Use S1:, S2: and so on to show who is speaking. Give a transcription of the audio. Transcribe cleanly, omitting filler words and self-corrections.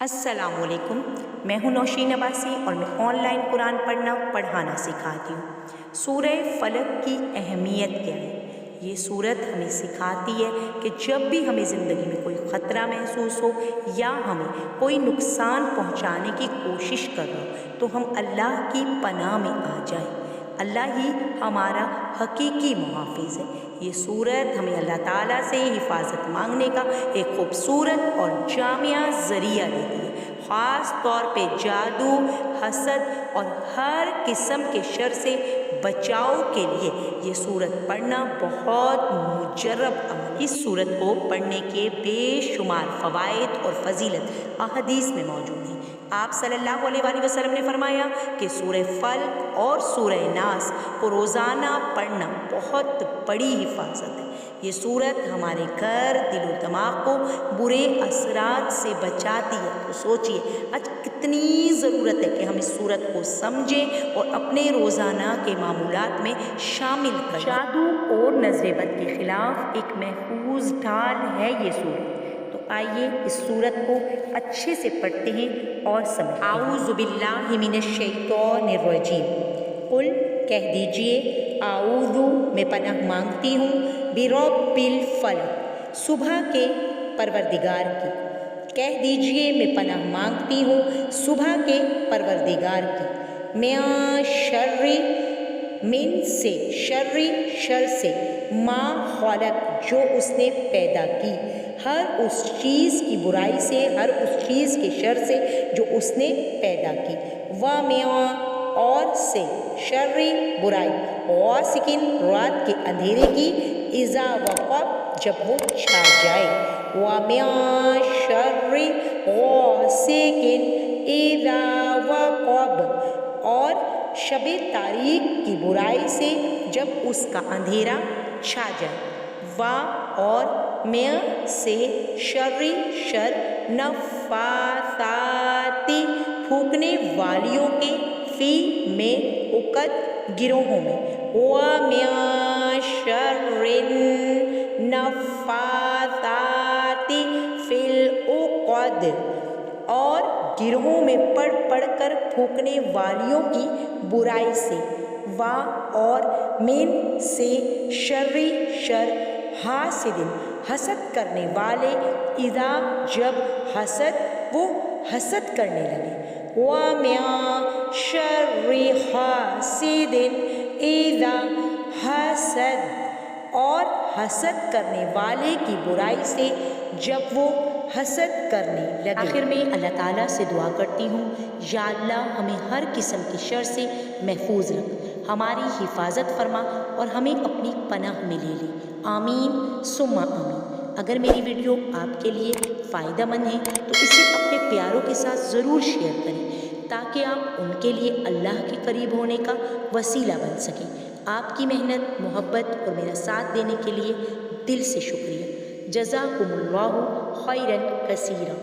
S1: السلام علیکم، میں ہوں نوشین عباسی اور میں آن لائن قرآن پڑھانا سکھاتی ہوں۔ سورہ فلق کی اہمیت کیا ہے؟ یہ سورت ہمیں سکھاتی ہے کہ جب بھی ہمیں زندگی میں کوئی خطرہ محسوس ہو یا ہمیں کوئی نقصان پہنچانے کی کوشش کر رہا ہو تو ہم اللہ کی پناہ میں آ جائیں۔ اللہ ہی ہمارا حقیقی محافظ ہے۔ یہ سورت ہمیں اللہ تعالیٰ سے حفاظت مانگنے کا ایک خوبصورت اور جامع ذریعہ دیتی ہے، خاص طور پہ جادو، حسد اور ہر قسم کے شر سے بچاؤ کے لیے یہ سورت پڑھنا بہت مجرب عمل۔ اس سورت کو پڑھنے کے بے شمار فوائد اور فضیلت احادیث میں موجود ہیں۔ آپ صلی اللہ علیہ وآلہ وسلم نے فرمایا کہ سورہ فلق اور سورہ ناس کو روزانہ پڑھنا بہت بڑی حفاظت ہے۔ یہ سورت ہمارے گھر، دل و دماغ کو برے اثرات سے بچاتی ہے۔ تو سوچئے آج کتنی ضرورت ہے کہ ہم اس سورت کو سمجھیں اور اپنے روزانہ کے معمولات میں شامل کریں۔ جادو اور نظر بد کے خلاف ایک محفوظ ڈھال ہے یہ سورت۔ تو آئیے اس سورت کو اچھے سے پڑھتے ہیں اور سمجھتے ہیں۔ اعوذ باللہ من الشیطان الرجیم، قل کہہ دیجئے، اعوذ میں پناہ مانگتی ہوں، برب الفلق صبح کے پروردگار کی۔ کہہ دیجئے میں پناہ مانگتی ہوں صبح کے پروردگار کی، من شر، من سے، شر سے، ما خلق جو اس نے پیدا کی، ہر اس چیز کی برائی سے، ہر اس چیز کے شر سے جو اس نے پیدا کی، وَمِن اور سے، شر برائی، غاسقٍ رات کے اندھیرے کی، اذا وقب جب وہ چھا جائے، وَمِن شر غاسقٍ اذا وقب اور شب تاریک کی برائی سے جب اس کا اندھیرا چھا جائے، اور میں سے، شر نفاثات پھونکنے والیوں کے، فی میں عقد گروہوں میں، وَمِن شر النفاثات فی العقد اور گروہوں میں پڑھ کر پھونکنے والیوں کی برائی سے، اور من سے، شر حاسد حسد کرنے والے، اذا جب وہ حسد کرنے لگے، وَمِن شر حاسد اذا حسد اور حسد کرنے والے کی برائی سے جب وہ حسد کرنے لگے۔ آخر میں اللہ تعالیٰ سے دعا کرتی ہوں، یا اللہ ہمیں ہر قسم کی شر سے محفوظ رکھ، ہماری حفاظت فرما اور ہمیں اپنی پناہ میں لے لے، آمین ثم آمین۔ اگر میری ویڈیو آپ کے لیے فائدہ مند ہے تو اسے اپنے پیاروں کے ساتھ ضرور شیئر کریں تاکہ آپ ان کے لیے اللہ کے قریب ہونے کا وسیلہ بن سکیں۔ آپ کی محنت، محبت اور میرا ساتھ دینے کے لیے دل سے شکریہ۔ جزاکم اللہ خیرا کثیرا۔